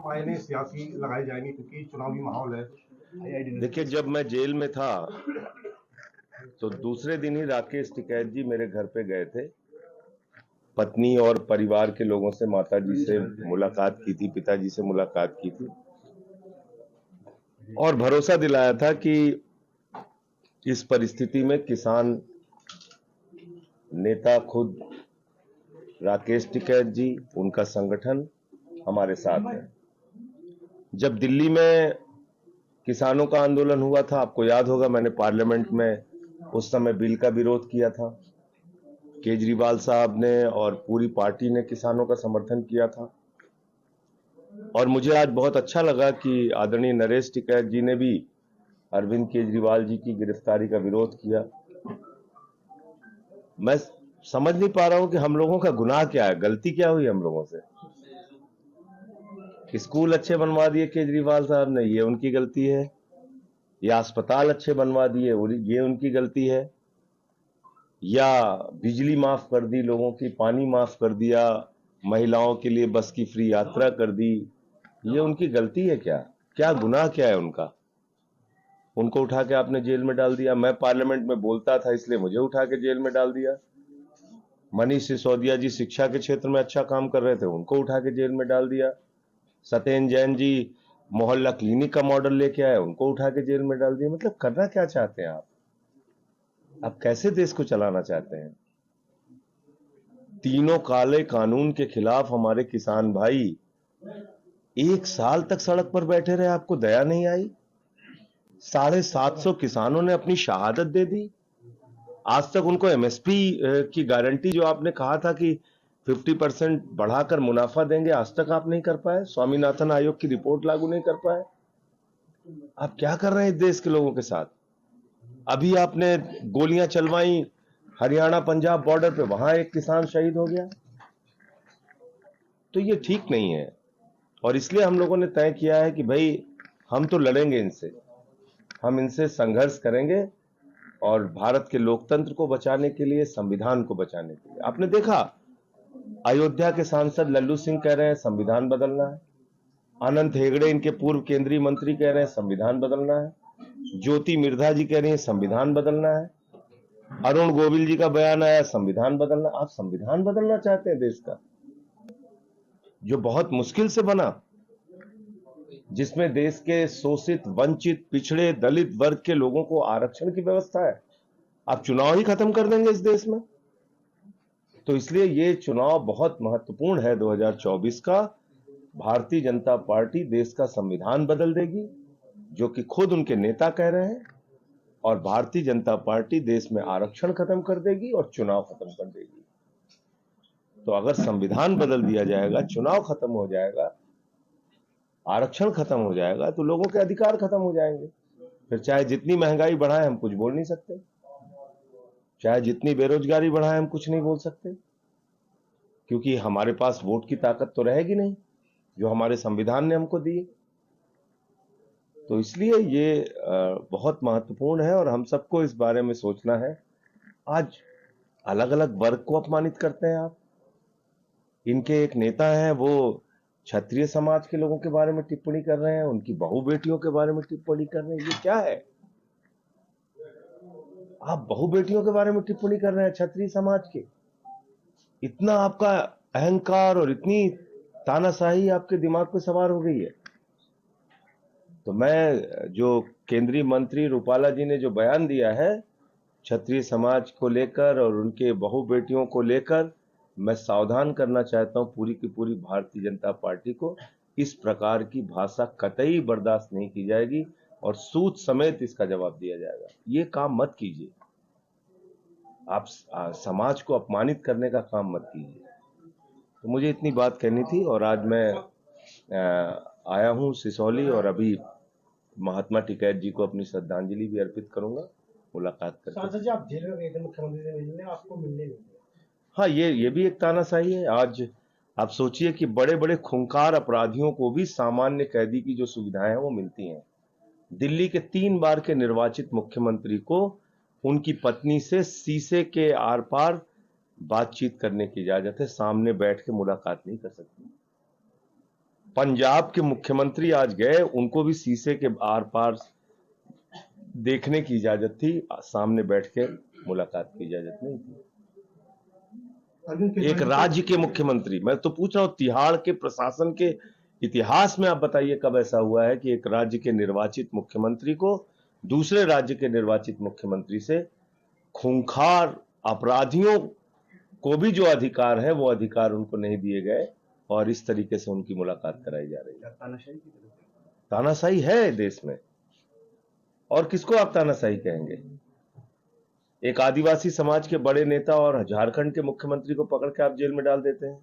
मायने सियासी लगाई जाएंगी क्योंकि चुनावी माहौल है। देखिए, जब मैं जेल में था तो दूसरे दिन ही राकेश टिकैत जी मेरे घर पे गए थे। पत्नी और परिवार के लोगों से, माताजी से मुलाकात की थी, पिताजी से मुलाकात की थी और भरोसा दिलाया था कि इस परिस्थिति में किसान नेता खुद राकेश टिकैत जी, उनका संगठन हमारे साथ है। जब दिल्ली में किसानों का आंदोलन हुआ था, आपको याद होगा, मैंने पार्लियामेंट में उस समय बिल का विरोध किया था। केजरीवाल साहब ने और पूरी पार्टी ने किसानों का समर्थन किया था और मुझे आज बहुत अच्छा लगा कि आदरणीय नरेश टिकैत जी ने भी अरविंद केजरीवाल जी की गिरफ्तारी का विरोध किया। मैं समझ नहीं पा रहा हूं कि हम लोगों का गुनाह क्या है, गलती क्या हुई हम लोगों से। स्कूल अच्छे बनवा दिए केजरीवाल साहब ने, ये उनकी गलती है, या अस्पताल अच्छे बनवा दिए, ये उनकी गलती है, या बिजली माफ कर दी लोगों की, पानी माफ कर दिया, महिलाओं के लिए बस की फ्री यात्रा कर दी, ये उनकी गलती है क्या? क्या गुनाह क्या है उनका? उनको उठा के आपने जेल में डाल दिया। मैं पार्लियामेंट में बोलता था इसलिए मुझे उठा के जेल में डाल दिया। मनीष सिसोदिया जी शिक्षा के क्षेत्र में अच्छा काम कर रहे थे, उनको उठा के जेल में डाल दिया। सत्येंद्र जैन जी मोहल्ला क्लिनिक का मॉडल लेके आए, उनको उठा के जेल में डाल दिया। मतलब करना क्या चाहते हैं आप कैसे देश को चलाना चाहते हैं? तीनों काले कानून के खिलाफ हमारे किसान भाई 1 साल तक सड़क पर बैठे रहे, आपको दया नहीं आई? 750 किसानों ने अपनी शहादत दे दी। आज तक उनको एमएसपी की गारंटी जो आपने कहा था कि 50% बढ़ाकर मुनाफा देंगे, आज तक आप नहीं कर पाए। स्वामीनाथन आयोग की रिपोर्ट लागू नहीं कर पाए। आप क्या कर रहे हैं इस देश के लोगों के साथ? अभी आपने गोलियां चलवाई हरियाणा पंजाब बॉर्डर पे, वहां एक किसान शहीद हो गया। तो ये ठीक नहीं है और इसलिए हम लोगों ने तय किया है कि भाई हम तो लड़ेंगे इनसे, हम इनसे संघर्ष करेंगे और भारत के लोकतंत्र को बचाने के लिए, संविधान को बचाने के लिए। आपने देखा अयोध्या के सांसद लल्लू सिंह कह रहे हैं संविधान बदलना है, अनंत हेगड़े इनके पूर्व केंद्रीय मंत्री कह रहे हैं संविधान बदलना है, ज्योति मिर्धा जी कह रही है संविधान बदलना है, अरुण गोविल जी का बयान आया संविधान बदलना। आप संविधान बदलना चाहते हैं देश का, जो बहुत मुश्किल से बना, जिसमें देश के शोषित, वंचित, पिछड़े, दलित वर्ग के लोगों को आरक्षण की व्यवस्था है। आप चुनाव ही खत्म कर देंगे इस देश में। तो इसलिए ये चुनाव बहुत महत्वपूर्ण है 2024 का। भारतीय जनता पार्टी देश का संविधान बदल देगी, जो कि खुद उनके नेता कह रहे हैं, और भारतीय जनता पार्टी देश में आरक्षण खत्म कर देगी और चुनाव खत्म कर देगी। तो अगर संविधान बदल दिया जाएगा, चुनाव खत्म हो जाएगा, आरक्षण खत्म हो जाएगा, तो लोगों के अधिकार खत्म हो जाएंगे। फिर चाहे जितनी महंगाई बढ़ाए हम कुछ बोल नहीं सकते, चाहे जितनी बेरोजगारी बढ़ाए हम कुछ नहीं बोल सकते, क्योंकि हमारे पास वोट की ताकत तो रहेगी नहीं जो हमारे संविधान ने हमको दी। तो इसलिए ये बहुत महत्वपूर्ण है और हम सबको इस बारे में सोचना है। आज अलग अलग वर्ग को अपमानित करते हैं आप। इनके एक नेता हैं, वो क्षत्रिय समाज के लोगों के बारे में टिप्पणी कर रहे हैं, उनकी बहू बेटियों के बारे में टिप्पणी कर रहे हैं। ये क्या है? आप बहू बेटियों के बारे में टिप्पणी कर रहे हैं क्षत्रिय समाज के? इतना आपका अहंकार और इतनी तानाशाही आपके दिमाग पे सवार हो गई है। तो मैं, जो केंद्रीय मंत्री रूपाला जी ने जो बयान दिया है क्षत्रिय समाज को लेकर और उनके बहू बेटियों को लेकर, मैं सावधान करना चाहता हूं पूरी की पूरी भारतीय जनता पार्टी को। इस प्रकार की भाषा कतई बर्दाश्त नहीं की जाएगी और सूद समेत इसका जवाब दिया जाएगा। ये काम मत कीजिए, आप समाज को अपमानित करने का काम मत कीजिए। तो मुझे इतनी बात कहनी थी और आज मैं आया हूं सिसौली और अभी महात्मा टिकैत जी को अपनी श्रद्धांजलि भी अर्पित करूंगा मुलाकात करके। सांसद जी, आप जेल में गए थे मुख्यमंत्री से मिलने, आपको मिलने नहीं दिया। हाँ, ये भी एक तानाशाही है। आज आप सोचिए कि बड़े बड़े खूंखार अपराधियों को भी सामान्य कैदी की जो सुविधाएं हैं वो मिलती हैं। दिल्ली के 3 बार के निर्वाचित मुख्यमंत्री को उनकी पत्नी से शीशे के आर पार बातचीत करने की इजाजत है, सामने बैठ के मुलाकात नहीं कर सकती। पंजाब के मुख्यमंत्री आज गए, उनको भी शीशे के आर पार देखने की इजाजत थी, सामने बैठ के मुलाकात की इजाजत नहीं थी। एक राज्य के मुख्यमंत्री, मैं तो पूछ रहा हूं, तिहाड़ के प्रशासन के इतिहास में आप बताइए कब ऐसा हुआ है कि एक राज्य के निर्वाचित मुख्यमंत्री को दूसरे राज्य के निर्वाचित मुख्यमंत्री से खूंखार अपराधियों को भी जो अधिकार है वो अधिकार उनको नहीं दिए गए और इस तरीके से उनकी मुलाकात कराई जा रही है। तानाशाही है देश में, और किसको आप तानाशाही कहेंगे? एक आदिवासी समाज के बड़े नेता और झारखंड के मुख्यमंत्री को पकड़ के आप जेल में डाल देते हैं।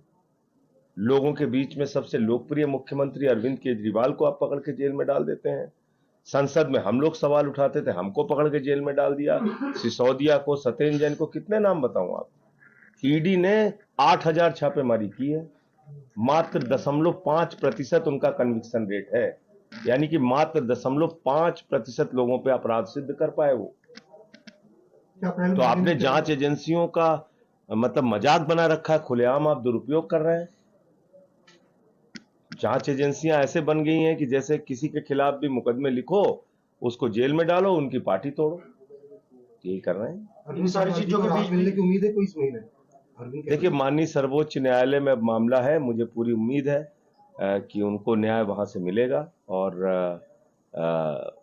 लोगों के बीच में सबसे लोकप्रिय मुख्यमंत्री अरविंद केजरीवाल को आप पकड़ के जेल में डाल देते हैं। संसद में हम लोग सवाल उठाते थे, हमको पकड़ के जेल में डाल दिया। सिसोदिया को, सत्येंद्र जैन को, कितने नाम बताऊं आप। ईडी ने 8000 छापेमारी की है, मात्र 0.5% उनका कन्विक्शन रेट है, यानी कि मात्र 0.5% लोगों पे अपराध सिद्ध कर पाए वो। तो आपने जांच एजेंसियों का मतलब मजाक बना रखा है, खुलेआम आप दुरुपयोग कर रहे हैं। जांच एजेंसियां ऐसे बन गई हैं कि जैसे किसी के खिलाफ भी मुकदमे लिखो, उसको जेल में डालो, उनकी पार्टी तोड़ो, यही कर रहे हैं। इन सारी चीजों के बीच मिलने की उम्मीद है कोई इस महीने? देखिए, माननीय सर्वोच्च न्यायालय में अब मामला है, मुझे पूरी उम्मीद है कि उनको न्याय वहां से मिलेगा और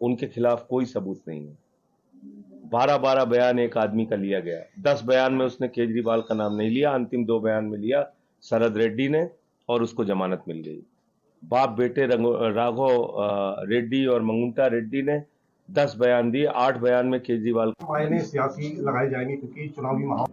उनके खिलाफ कोई सबूत नहीं है। 12 बयान एक आदमी का लिया गया, 10 बयान में उसने केजरीवाल का नाम नहीं लिया, अंतिम 2 बयान में लिया शरद रेड्डी ने और उसको जमानत मिल गई। बाप बेटे राघव रेड्डी और मंगुंटा रेड्डी ने 10 बयान दिए, 8 बयान में केजरीवाल मायने सियासी लगाई जाएंगी क्योंकि चुनावी माहौल